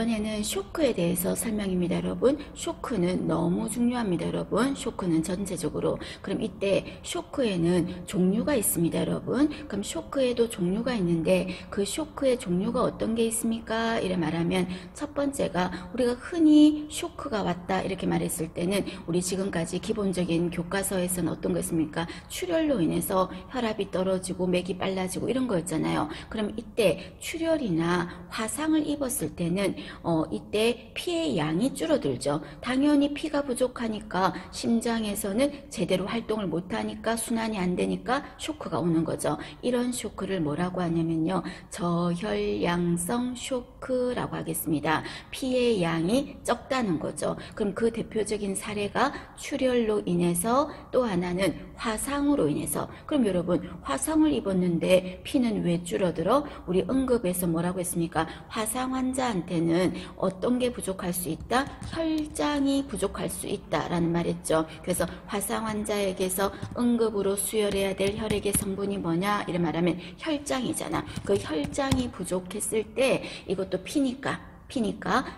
이번에는 쇼크에 대해서 설명입니다, 여러분. 쇼크는 너무 중요합니다, 여러분. 쇼크는 전체적으로. 그럼 이때 쇼크에는 종류가 있습니다, 여러분. 그럼 쇼크에도 종류가 있는데 그 쇼크의 종류가 어떤 게 있습니까? 이래 말하면 첫 번째가 우리가 흔히 쇼크가 왔다 이렇게 말했을 때는 우리 지금까지 기본적인 교과서에서는 어떤 거 있습니까? 출혈로 인해서 혈압이 떨어지고 맥이 빨라지고 이런 거였잖아요. 그럼 이때 출혈이나 화상을 입었을 때는 이때 피의 양이 줄어들죠. 당연히 피가 부족하니까 심장에서는 제대로 활동을 못하니까 순환이 안 되니까 쇼크가 오는 거죠. 이런 쇼크를 뭐라고 하냐면요, 저혈량성 쇼크라고 하겠습니다. 피의 양이 적다는 거죠. 그럼 그 대표적인 사례가 출혈로 인해서, 또 하나는 화상으로 인해서. 그럼 여러분, 화상을 입었는데 피는 왜 줄어들어? 우리 응급에서 뭐라고 했습니까? 화상 환자한테는 어떤 게 부족할 수 있다? 혈장이 부족할 수 있다라는 말했죠. 그래서 화상 환자에게서 응급으로 수혈해야 될 혈액의 성분이 뭐냐? 이래 말하면 혈장이잖아. 그 혈장이 부족했을 때 이것도 피니까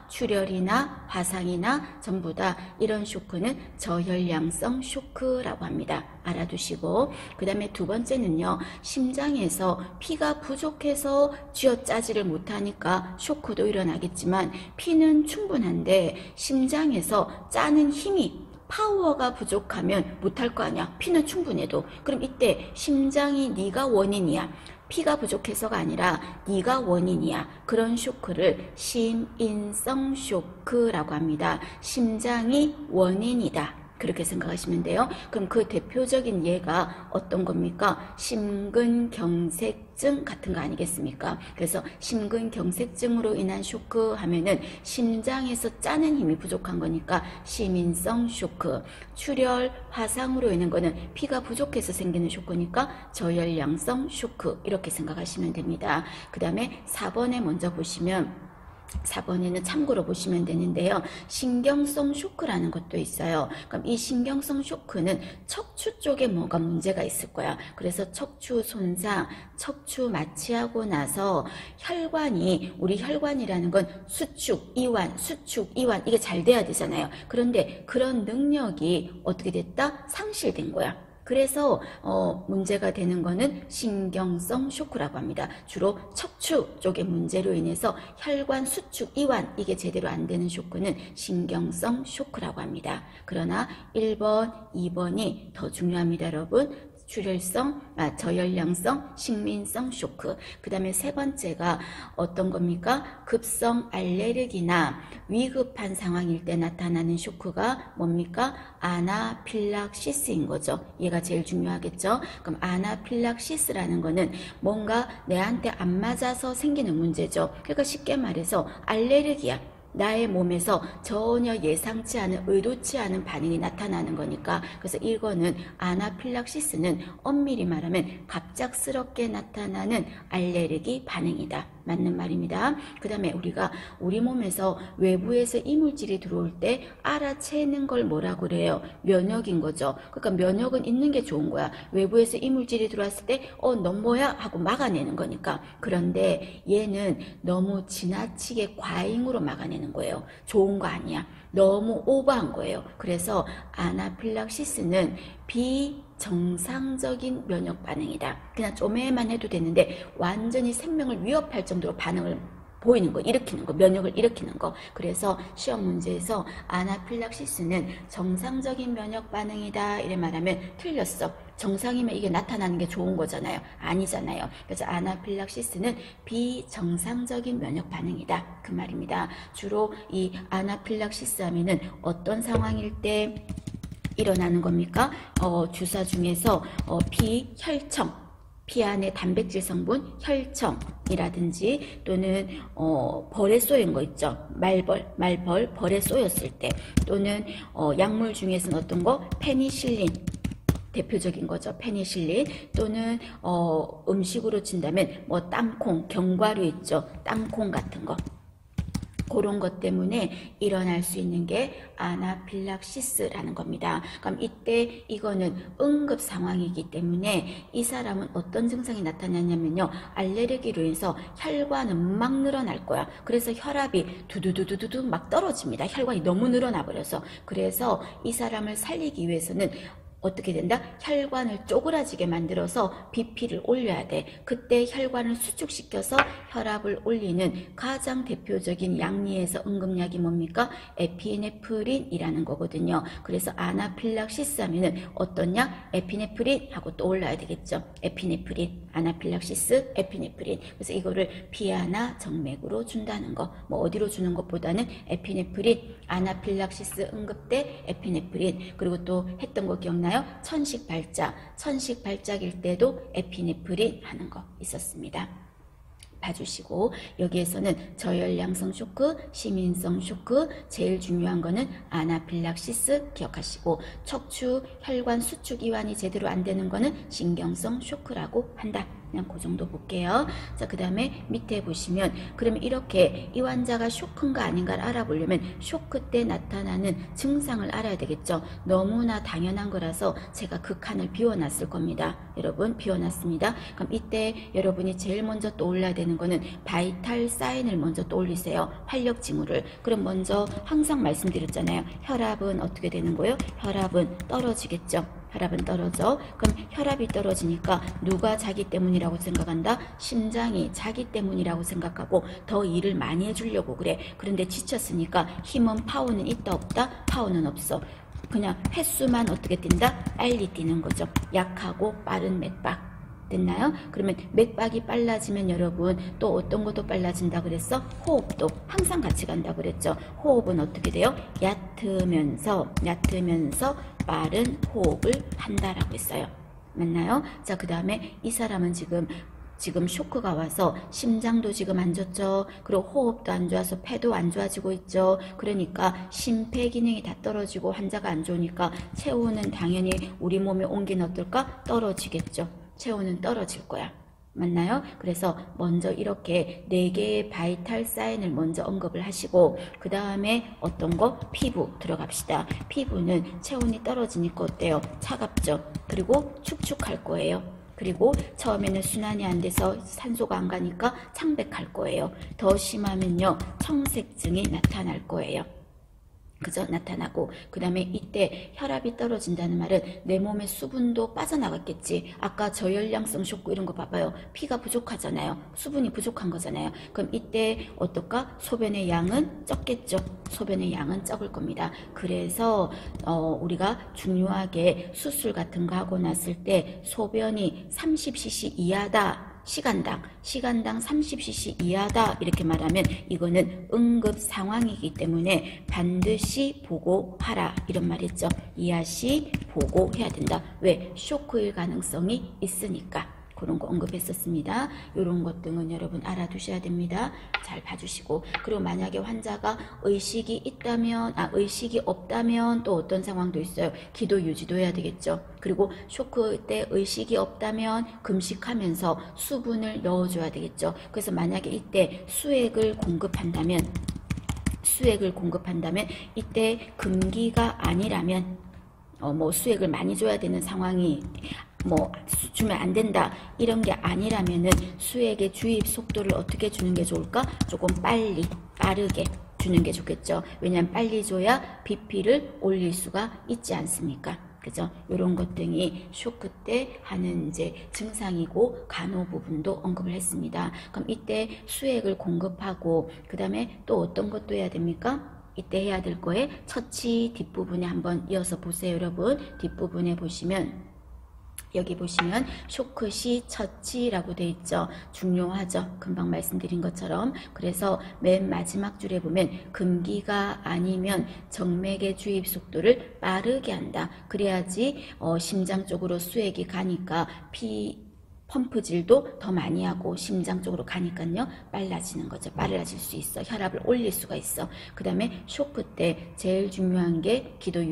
출혈이나 화상이나 전부 다 이런 쇼크는 저혈량성 쇼크라고 합니다. 알아두시고, 그 다음에 두 번째는요, 심장에서 피가 부족해서 쥐어짜지를 못하니까 쇼크도 일어나겠지만 피는 충분한데 심장에서 짜는 힘이 파워가 부족하면 못할 거 아니야. 피는 충분해도. 그럼 이때 심장이 네가 원인이야, 피가 부족해서가 아니라 네가 원인이야. 그런 쇼크를 심인성 쇼크라고 합니다. 심장이 원인이다. 그렇게 생각하시면 돼요. 그럼 그 대표적인 예가 어떤 겁니까? 심근경색증 같은 거 아니겠습니까? 그래서 심근경색증으로 인한 쇼크 하면은 심장에서 짜는 힘이 부족한 거니까 심인성 쇼크. 출혈, 화상으로 인한 거는 피가 부족해서 생기는 쇼크니까 저혈량성 쇼크. 이렇게 생각하시면 됩니다. 그 다음에 4번에 먼저 보시면, 4번에는 참고로 보시면 되는데요, 신경성 쇼크라는 것도 있어요. 그럼 이 신경성 쇼크는 척추 쪽에 뭐가 문제가 있을 거야. 그래서 척추 손상, 척추 마취하고 나서 혈관이, 우리 혈관이라는 건 수축, 이완 이게 잘 돼야 되잖아요. 그런데 그런 능력이 어떻게 됐다? 상실된 거야. 그래서 문제가 되는 거는 신경성 쇼크라고 합니다. 주로 척추 쪽의 문제로 인해서 혈관 수축, 이완 이게 제대로 안 되는 쇼크는 신경성 쇼크라고 합니다. 그러나 1번, 2번이 더 중요합니다, 여러분. 출혈성, 저혈량성, 식민성 쇼크. 그 다음에 세 번째가 어떤 겁니까? 급성 알레르기나 위급한 상황일 때 나타나는 쇼크가 뭡니까? 아나필락시스인 거죠. 얘가 제일 중요하겠죠. 그럼 아나필락시스라는 거는 뭔가 내한테 안 맞아서 생기는 문제죠. 그러니까 쉽게 말해서 알레르기야. 나의 몸에서 전혀 예상치 않은, 의도치 않은 반응이 나타나는 거니까. 그래서 이거는 아나필락시스는 엄밀히 말하면 갑작스럽게 나타나는 알레르기 반응이다. 맞는 말입니다. 그 다음에 우리가 우리 몸에서 외부에서 이물질이 들어올 때 알아채는 걸 뭐라고 그래요? 면역인 거죠. 그러니까 면역은 있는 게 좋은 거야. 외부에서 이물질이 들어왔을 때 너 뭐야? 하고 막아내는 거니까. 그런데 얘는 너무 지나치게 과잉으로 막아내는 거예요. 좋은 거 아니야. 너무 오버한 거예요. 그래서 아나필락시스는 비정상적인 면역 반응이다. 그냥 좀에만 해도 되는데 완전히 생명을 위협할 정도로 반응을 보이는 거, 일으키는 거, 면역을 일으키는 거. 그래서 시험 문제에서 아나필락시스는 정상적인 면역 반응이다 이래 말하면 틀렸어. 정상이면 이게 나타나는 게 좋은 거잖아요. 아니잖아요. 그래서 아나필락시스는 비정상적인 면역 반응이다. 그 말입니다. 주로 이 아나필락시스 하면은 어떤 상황일 때 일어나는 겁니까? 주사 중에서 피혈청, 피 안에 단백질 성분 혈청이라든지, 또는 벌에 쏘인 거 있죠. 말벌 벌에 쏘였을 때, 또는 약물 중에서는 어떤 거? 페니실린 대표적인 거죠. 페니실린. 또는 음식으로 친다면 뭐 땅콩, 견과류 있죠. 땅콩 같은 거. 그런 것 때문에 일어날 수 있는 게 아나필락시스라는 겁니다. 그럼 이때 이거는 응급 상황이기 때문에 이 사람은 어떤 증상이 나타나냐면요. 알레르기로 인해서 혈관은 막 늘어날 거야. 그래서 혈압이 두두두두두 막 떨어집니다. 혈관이 너무 늘어나 버려서. 그래서 이 사람을 살리기 위해서는 어떻게 된다? 혈관을 쪼그라지게 만들어서 BP를 올려야 돼. 그때 혈관을 수축시켜서 혈압을 올리는 가장 대표적인 양리에서 응급약이 뭡니까? 에피네프린이라는 거거든요. 그래서 아나필락시스 하면은 어떤 약? 에피네프린 하고 또 올라야 되겠죠. 에피네프린, 아나필락시스, 에피네프린. 그래서 이거를 피하나 정맥으로 준다는 거. 뭐 어디로 주는 것보다는 에피네프린, 아나필락시스 응급 때 에피네프린. 그리고 또 했던 거 기억나요? 천식 발작일 때도 에피네프린 하는 거 있었습니다. 봐주시고 여기에서는 저혈량성 쇼크, 시민성 쇼크, 제일 중요한 거는 아나필락시스 기억하시고 척추 혈관 수축 이완이 제대로 안 되는 거는 신경성 쇼크라고 한다. 그냥 그 정도 볼게요. 자, 그 다음에 밑에 보시면 그러면 이렇게 이 환자가 쇼크인가 아닌가를 알아보려면 쇼크 때 나타나는 증상을 알아야 되겠죠. 너무나 당연한 거라서 제가 그 칸을 비워놨을 겁니다. 여러분 비워놨습니다. 그럼 이때 여러분이 제일 먼저 떠올라야 되는 거는 바이탈 사인을 먼저 떠올리세요. 활력 징후를. 그럼 먼저 항상 말씀드렸잖아요. 혈압은 어떻게 되는 거예요? 혈압은 떨어지겠죠. 혈압은 떨어져. 그럼 혈압이 떨어지니까 누가 자기 때문이라고 생각한다? 심장이 자기 때문이라고 생각하고 더 일을 많이 해주려고 그래. 그런데 지쳤으니까 힘은 파워는 있다 없다? 파워는 없어. 그냥 횟수만 어떻게 뛴다? 빨리 뛰는 거죠. 약하고 빠른 맥박. 됐나요? 그러면 맥박이 빨라지면 여러분 또 어떤 것도 빨라진다 그랬어? 호흡도 항상 같이 간다 그랬죠. 호흡은 어떻게 돼요? 얕으면서 빠른 호흡을 한다라고 했어요. 맞나요? 자, 그 다음에 이 사람은 지금 쇼크가 와서 심장도 지금 안 좋죠. 그리고 호흡도 안 좋아서 폐도 안 좋아지고 있죠. 그러니까 심폐 기능이 다 떨어지고 환자가 안 좋으니까 체온은 당연히 우리 몸에 온 게 어떨까? 떨어지겠죠. 체온은 떨어질 거야. 맞나요? 그래서 먼저 이렇게 4개의 바이탈 사인을 먼저 언급을 하시고 그 다음에 어떤 거? 피부 들어갑시다. 피부는 체온이 떨어지니까 어때요? 차갑죠. 그리고 축축할 거예요. 그리고 처음에는 순환이 안 돼서 산소가 안 가니까 창백할 거예요. 더 심하면요 청색증이 나타날 거예요. 그죠? 나타나고 그 다음에 이때 혈압이 떨어진다는 말은 내 몸의 수분도 빠져나갔겠지. 아까 저혈량성 쇼크 이런 거 봐봐요. 피가 부족하잖아요. 수분이 부족한 거잖아요. 그럼 이때 어떨까? 소변의 양은 적겠죠. 소변의 양은 적을 겁니다. 그래서 우리가 중요하게 수술 같은 거 하고 났을 때 소변이 30cc 이하다. 시간당 30cc 이하다 이렇게 말하면 이거는 응급 상황이기 때문에 반드시 보고하라 이런 말 있죠. 이하시 보고해야 된다. 왜? 쇼크일 가능성이 있으니까. 그런 거 언급했었습니다. 이런 것 등은 여러분 알아두셔야 됩니다. 잘 봐주시고 그리고 만약에 환자가 의식이 없다면 또 어떤 상황도 있어요. 기도 유지도 해야 되겠죠. 그리고 쇼크 때 의식이 없다면 금식하면서 수분을 넣어줘야 되겠죠. 그래서 만약에 이때 수액을 공급한다면 이때 금기가 아니라면 뭐 수액을 많이 줘야 되는 상황이 뭐 주면 안 된다 이런 게 아니라면은 수액의 주입 속도를 어떻게 주는 게 좋을까? 조금 빠르게 주는 게 좋겠죠. 왜냐하면 빨리 줘야 BP를 올릴 수가 있지 않습니까? 그죠? 이런 것 등이 쇼크 때 하는 이제 증상이고 간호 부분도 언급을 했습니다. 그럼 이때 수액을 공급하고 그 다음에 또 어떤 것도 해야 됩니까? 이때 해야 될 거에 처치 뒷부분에 한번 이어서 보세요. 여러분 뒷부분에 보시면 여기 보시면 쇼크 시 처치라고 돼 있죠. 중요하죠. 금방 말씀드린 것처럼. 그래서 맨 마지막 줄에 보면 금기가 아니면 정맥의 주입 속도를 빠르게 한다. 그래야지 심장 쪽으로 수액이 가니까 펌프질도 더 많이 하고 심장 쪽으로 가니까요 빨라지는 거죠. 빨라질 수 있어. 혈압을 올릴 수가 있어. 그 다음에 쇼크 때 제일 중요한 게 기도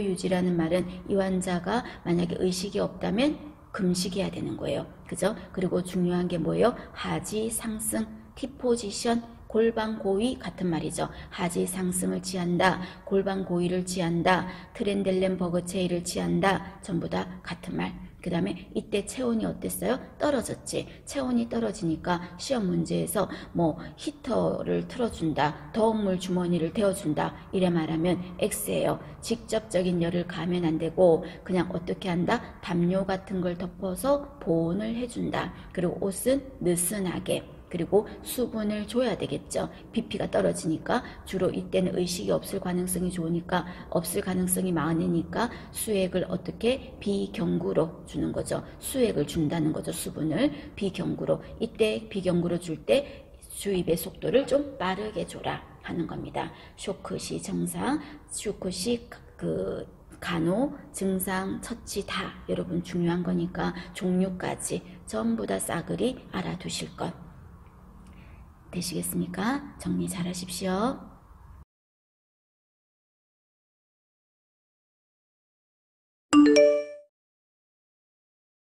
유지라는 말은 이 환자가 만약에 의식이 없다면 금식해야 되는 거예요. 그죠? 그리고 중요한 게 뭐예요? 하지 상승, T 포지션 골반 고위 같은 말이죠. 하지 상승을 취한다, 골반 고위를 취한다, 트렌델렌 버그체이를 취한다. 전부 다 같은 말. 그 다음에 이때 체온이 어땠어요? 떨어졌지. 체온이 떨어지니까 시험 문제에서 뭐 히터를 틀어준다, 더운 물 주머니를 데워준다 이래 말하면 X예요. 직접적인 열을 가하면 안 되고 그냥 어떻게 한다? 담요 같은 걸 덮어서 보온을 해준다. 그리고 옷은 느슨하게, 그리고 수분을 줘야 되겠죠. BP가 떨어지니까 주로 이때는 의식이 없을 가능성이 좋으니까, 없을 가능성이 많으니까 수액을 어떻게? 비경구로 주는 거죠. 수액을 준다는 거죠. 수분을 비경구로. 이때 비경구로 줄 때 주입의 속도를 좀 빠르게 줘라 하는 겁니다. 쇼크 시 증상, 쇼크 시 간호, 증상, 처치 다 여러분 중요한 거니까 종류까지 전부 다 싸그리 알아두실 것 되시겠습니까? 정리 잘 하십시오.